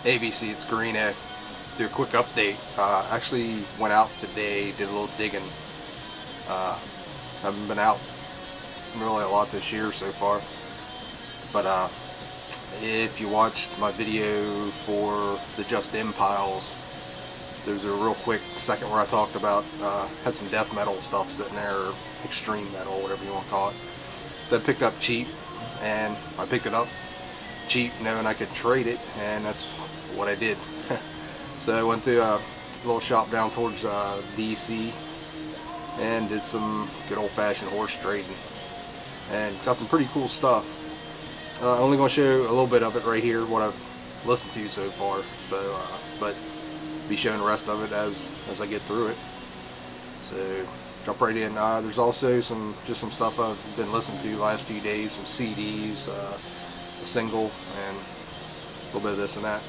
ABC, it's Greeno. Do a quick update. Actually went out today, did a little digging. Haven't been out really a lot this year so far. But if you watched my video for the Just In piles, there's a real quick second where I talked about had some death metal stuff sitting there, or extreme metal, whatever you want to call it, that I picked up cheap, and I picked it up cheap knowing I could trade it, and that's what I did. So I went to a little shop down towards DC and did some good old-fashioned horse trading and got some pretty cool stuff. Only going to show a little bit of it right here, what I've listened to so far, so but be showing the rest of it as I get through it. So jump right in. There's also just some stuff I've been listening to the last few days, some CDs, a single, and a little bit of this and that.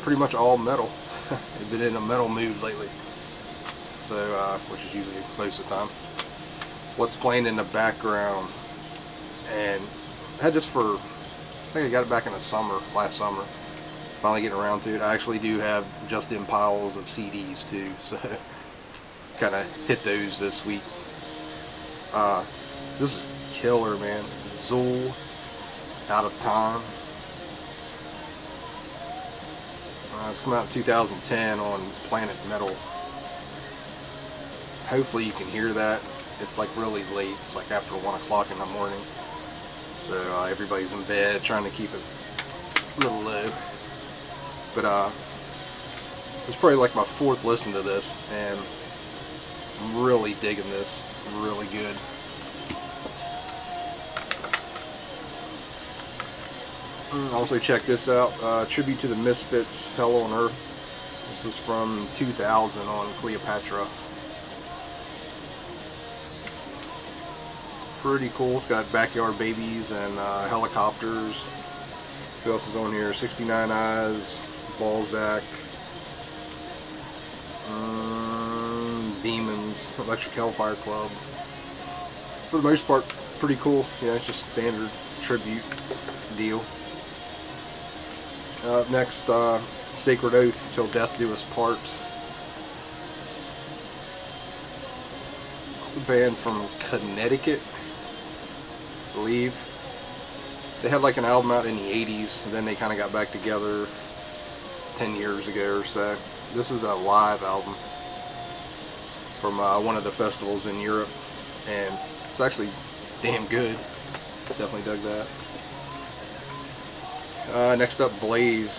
Pretty much all metal. I've been in a metal mood lately, so which is usually most of the time. What's playing in the background, and I had this for, I think I got it back in the summer, last summer. Finally getting around to it. I actually do have Just In piles of CDs too, so kind of hit those this week. This is killer, man. Zool, Out of Time. It's come out in 2010 on Planet Metal. Hopefully you can hear that. It's like really late. It's like after 1 o'clock in the morning. So everybody's in bed trying to keep it a little low. But it's probably like my fourth listen to this, and I'm really digging this. Really good. Also check this out, Tribute to the Misfits, Hell on Earth. This is from 2000 on Cleopatra. Pretty cool. It's got Backyard Babies and Helicopters. Who else is on here? 69 Eyes, Balzac, Demons, Electric Hellfire Club. For the most part, pretty cool. Yeah, it's just standard tribute deal. Up next, Sacred Oath, Till Death Do Us Part. It's a band from Connecticut, I believe. They had like an album out in the 80s, and then they kind of got back together 10 years ago or so. This is a live album from one of the festivals in Europe, and it's actually damn good. Definitely dug that. Next up, Blaze,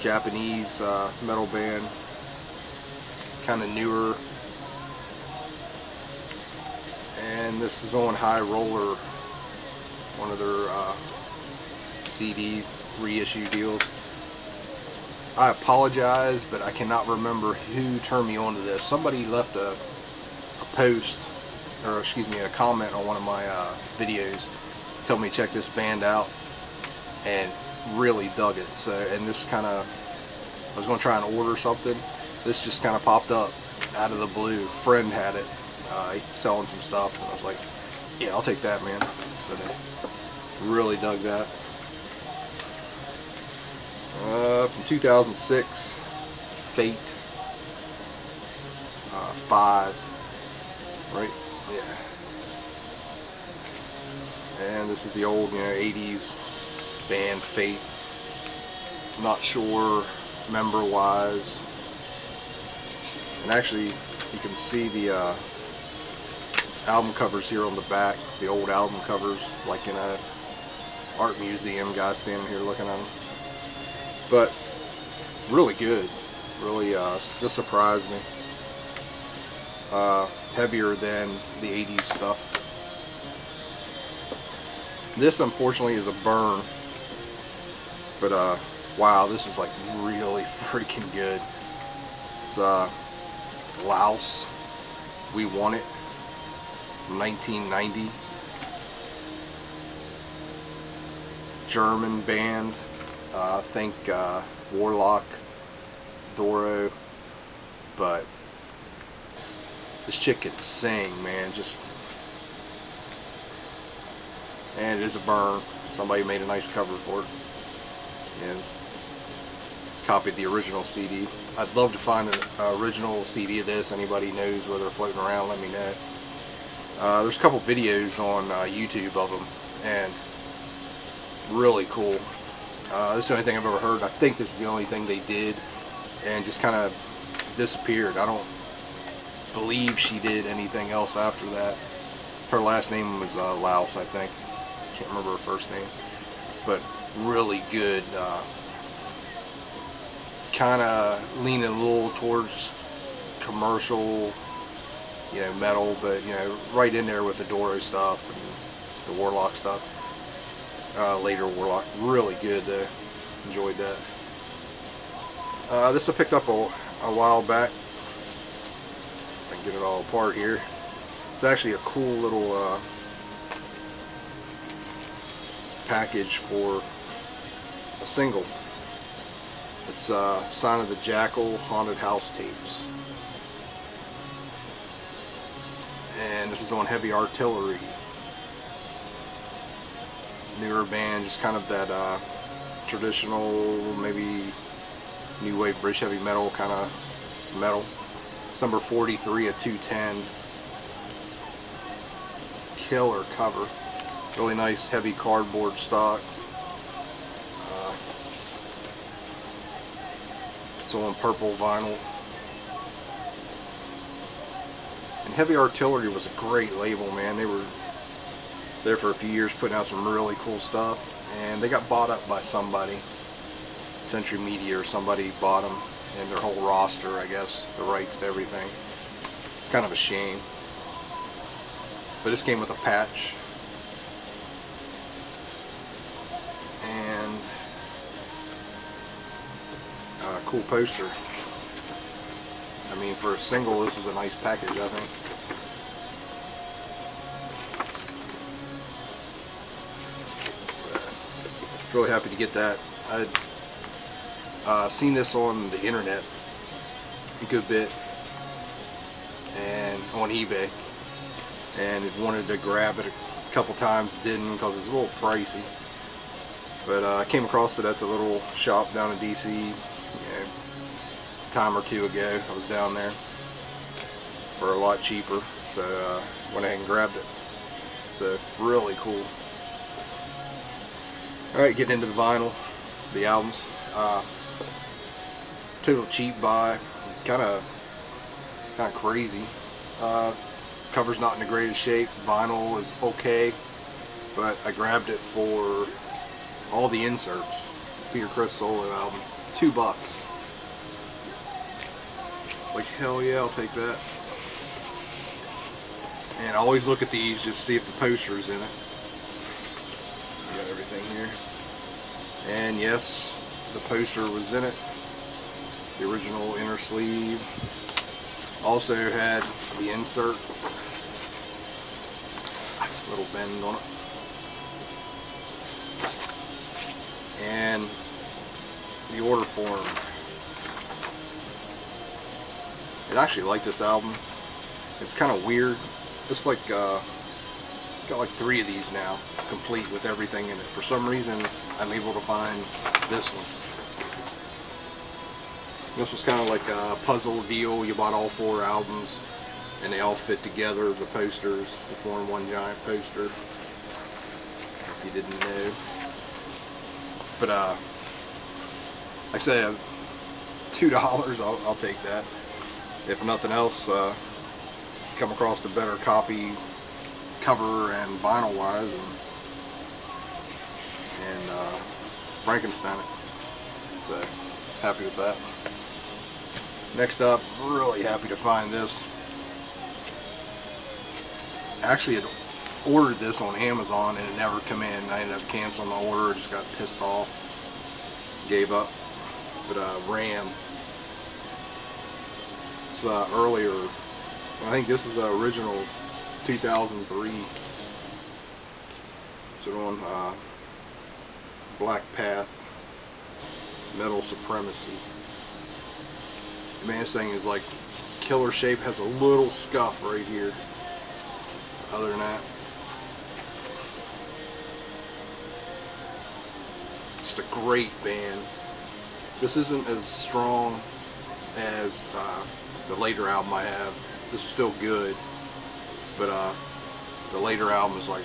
Japanese metal band, kind of newer, and this is on High Roller, one of their CD reissue deals. I apologize, but I cannot remember who turned me on to this. Somebody left a post, or excuse me, a comment on one of my videos. Told me to check this band out, and really dug it. So, and this kind of, I was going to try and order something. This just kind of popped up out of the blue. Friend had it, selling some stuff, and I was like, yeah, I'll take that, man. So, really dug that. From 2006, Fate, 5, right? Yeah. And this is the old, 80s band Fate. Not sure member-wise. And actually, you can see the album covers here on the back. The old album covers, like in a art museum. Guy standing here looking at them. But really good. Really, this surprised me. Heavier than the 80s stuff. This unfortunately is a burn, but wow, this is like really freaking good. It's Laos, We Want It, from 1990. German band, I think Warlock, Doro, but this chick can sing, man, just. and it is a burn. Somebody made a nice cover for it and copied the original CD. I'd love to find an original CD of this. Anybody knows where they're floating around, let me know. There's a couple videos on YouTube of them, and really cool. This is the only thing I've ever heard. I think this is the only thing they did, and just kind of disappeared. I don't believe she did anything else after that. Her last name was Laus, I think. Can't remember her first name, but really good. Kind of leaning a little towards commercial, you know, metal, but you know, right in there with the Doro stuff and the Warlock stuff. Later Warlock, really good though. Enjoyed that. This I picked up a while back. I can get it all apart here. It's actually a cool little package for a single. It's Sign of the Jackal Haunted House tapes, and this is on Heavy Artillery. Newer band, just kind of that traditional, maybe new wave British heavy metal kind of metal. It's number 43 of 210. Killer cover. Really nice heavy cardboard stock. It's on purple vinyl. And Heavy Artillery was a great label, man. They were there for a few years putting out some really cool stuff, and they got bought up by somebody. Century Media or somebody bought them and their whole roster, I guess, the rights to everything. It's kind of a shame. But this came with a patch and a cool poster. I mean, for a single, this is a nice package, I think. Really happy to get that. I'd seen this on the internet a good bit and on eBay, and had wanted to grab it a couple times, didn't because it was a little pricey. But I came across it at the little shop down in DC, you know, a time or two ago. I was down there for a lot cheaper, so went ahead and grabbed it. So really cool. Alright, getting into the vinyl, the albums. Total cheap buy, kind of crazy. Cover's not in the greatest shape. Vinyl is okay, but I grabbed it for all the inserts. Peter Criss solo album, $2. Like, hell yeah, I'll take that. And I always look at these just to see if the poster's in it. Got everything here, and yes, the poster was in it. The original inner sleeve also had the insert, little bend on it, and the order form. I actually like this album. It's kind of weird. It's like got like 3 of these now, complete with everything in it. For some reason, I'm able to find this one. This was kind of like a puzzle deal. You bought all 4 albums, and they all fit together, the posters, to form one giant poster, if you didn't know. But, like I say, $2, I'll take that. If nothing else, come across a better copy, cover and vinyl wise, and Frankenstein it. So happy with that. Next up, really happy to find this. Actually had ordered this on Amazon and it never come in. I ended up canceling my order, just got pissed off, gave up. But Ram, it's earlier, I think this is original 2003. So on Black Path, Metal Supremacy. Man, this thing is like killer shape, has a little scuff right here. Other than that, just a great band. This isn't as strong as the later album I have. This is still good, but the later album is like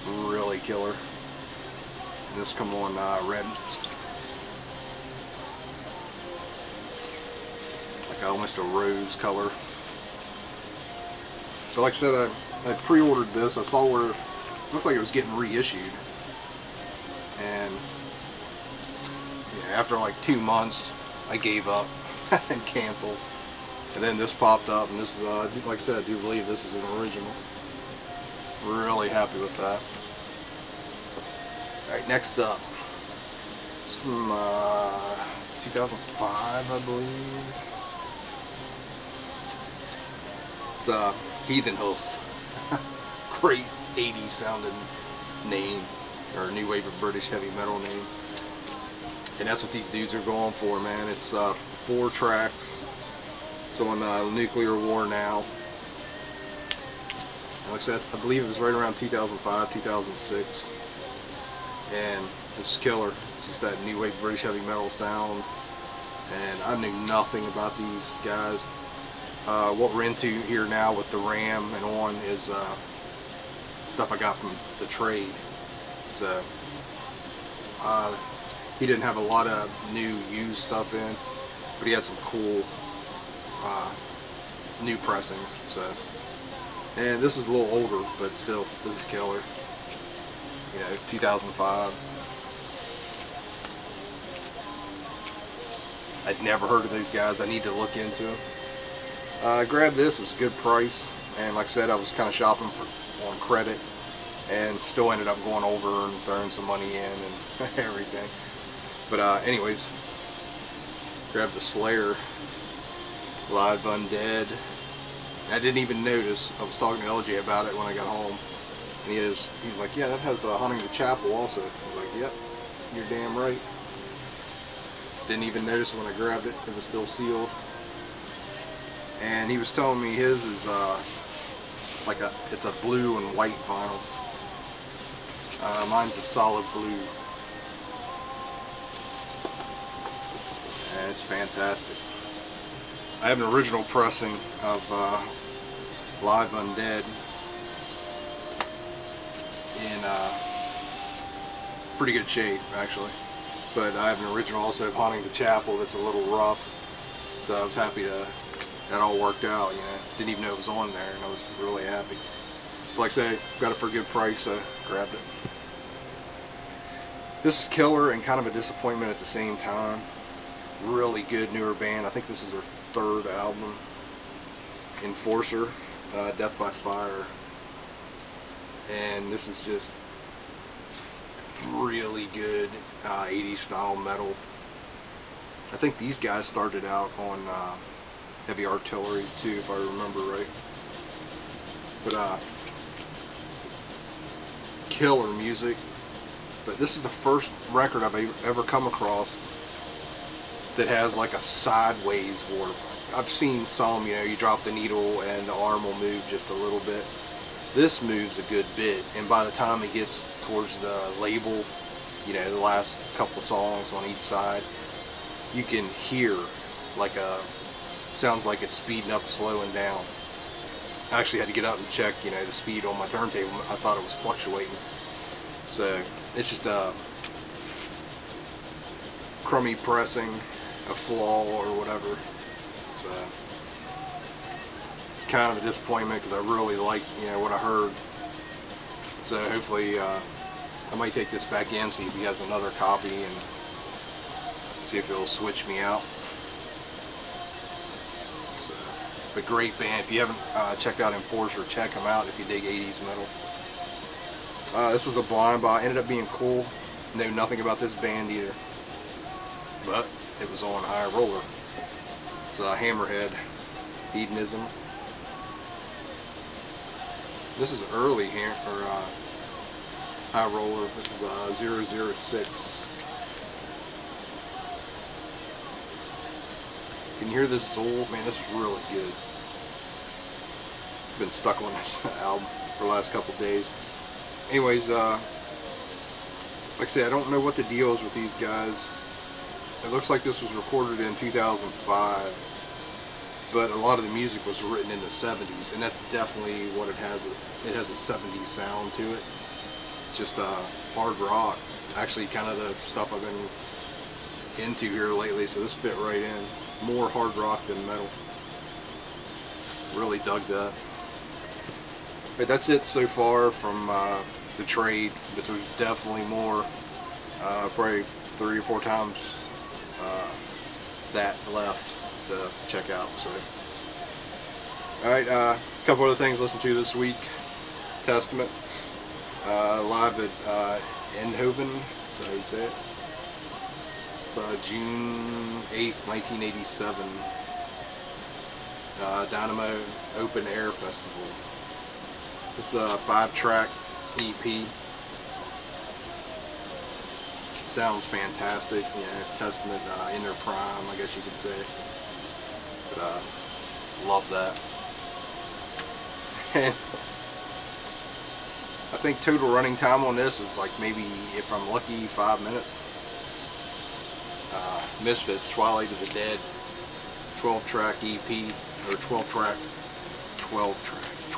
really killer. And this come on red, like almost a rose color. So like I said, I pre-ordered this. I saw where it looked like it was getting reissued, and yeah, after like 2 months, I gave up and canceled. And then this popped up, and this is, like I said, I do believe this is an original. Really happy with that. Alright, next up. It's from 2005, I believe. It's Heathen Hoof. Great 80s sounding name, or new wave of British heavy metal name. And that's what these dudes are going for, man. It's 4 tracks. It's on Nuclear War Now. And like I said, I believe it was right around 2005, 2006. And it's killer. It's just that new wave British heavy metal sound. And I knew nothing about these guys. What we're into here now with the Ram and on is stuff I got from the trade. So he didn't have a lot of new used stuff in, but he had some cool new pressings. So, and this is a little older, but still, this is killer. You know, 2005. I'd never heard of those guys. I need to look into them. I grabbed this. It was a good price, and like I said, I was kind of shopping on credit, and still ended up going over and throwing some money in and everything. But anyways, grabbed the Slayer Live Undead. I didn't even notice. I was talking to LJ about it when I got home, and he's like, yeah, that has Huntington Chapel also. I was like, yep, you're damn right. Didn't even notice when I grabbed it. It was still sealed. And he was telling me his is it's a blue and white vinyl. Mine's a solid blue. And it's fantastic. I have an original pressing of Live Undead in pretty good shape, actually. But I have an original also of Haunting the Chapel that's a little rough. So I was happy that all worked out. You know, didn't even know it was on there, and I was really happy. But like I say, got it for a good price, so grabbed it. This is killer and kind of a disappointment at the same time. Really good newer band. I think this is their 3rd album. Enforcer, Death by Fire, and this is just really good 80s style metal. I think these guys started out on Heavy Artillery too, if I remember right. But killer music. But this is the first record I've ever come across that has like a sideways warp. I've seen some, you know, you drop the needle and the arm will move just a little bit. This moves a good bit, and by the time it gets towards the label, you know, the last couple of songs on each side, you can hear like sounds like it's speeding up, slowing down. I actually had to get up and check, you know, the speed on my turntable. I thought it was fluctuating. So it's just crummy pressing, a flaw or whatever. So it's kind of a disappointment because I really liked, you know, what I heard. So hopefully I might take this back in, see if he has another copy, and see if it'll switch me out. So, but great band. If you haven't checked out Enforcer, check them out if you dig 80s metal. This was a blind buy. Ended up being cool. Know nothing about this band either, but it was on High Roller. It's Hammerhead, Hedonism. This is early here for High Roller. This is 006. Can you hear this soul? Man, this is really good. Been stuck on this album for the last couple of days. Anyways, Like I say, I don't know what the deal is with these guys. It looks like this was recorded in 2005, but a lot of the music was written in the 70s, and that's definitely what it has. It has a 70s sound to it. Just hard rock. Actually, kind of the stuff I've been into here lately, so this fit right in. More hard rock than metal. Really dug that. But that's it so far from the trade, but there's definitely more, probably 3 or 4 times that left to check out. So, alright, a couple other things to listen to this week. Testament, live at Eindhoven, is that how you say it? It's June 8th, 1987, Dynamo Open Air Festival. This is a 5-track EP. Sounds fantastic. Testament in their prime, I guess you could say. But love that. And I think total running time on this is like maybe, if I'm lucky, 5 minutes. Misfits, Twilight of the Dead, 12-track EP, or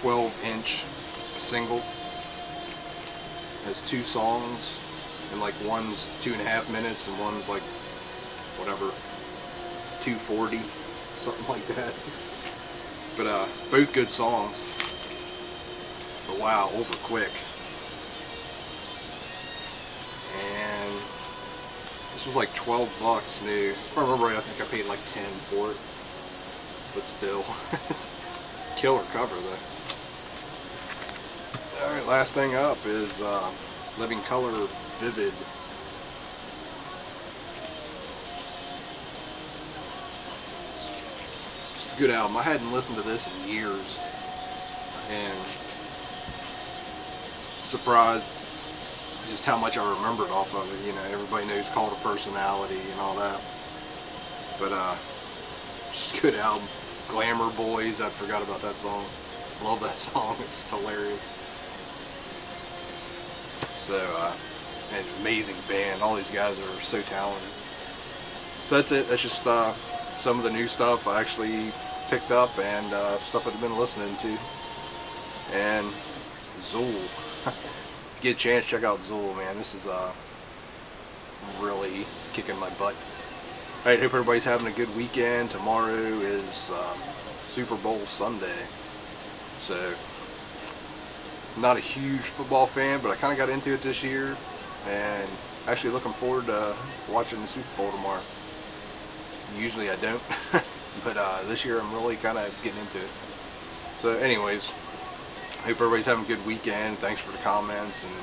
12-inch single. Has 2 songs, and like one's 2.5 minutes and one's like whatever 2:40, something like that. But both good songs. But wow, over quick. And this was like $12 new. If I remember right, I think I paid like 10 for it. But still, killer cover though. Alright, last thing up is Living Colour Vivid. It's a good album. I hadn't listened to this in years, and surprised just how much I remembered off of it. You know, everybody knows Cult of Personality and all that. But just a good album. Glamour Boys, I forgot about that song. Love that song, it's just hilarious. So, an amazing band. All these guys are so talented. So that's it. That's just some of the new stuff I actually picked up, and stuff I've been listening to. And Zool. Get a chance, check out Zool, man. This is really kicking my butt. Alright, hope everybody's having a good weekend. Tomorrow is Super Bowl Sunday. So, not a huge football fan, but I kind of got into it this year, and actually looking forward to watching the Super Bowl tomorrow. Usually I don't, but this year I'm really kind of getting into it. So anyways, hope everybody's having a good weekend. Thanks for the comments and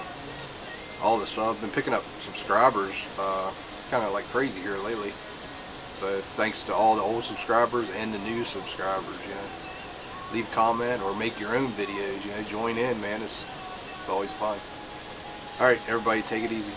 all the stuff. Been picking up subscribers kind of like crazy here lately. So thanks to all the old subscribers and the new subscribers. You know, leave a comment or make your own videos. You know, join in, man. It's always fun. All right, everybody, take it easy.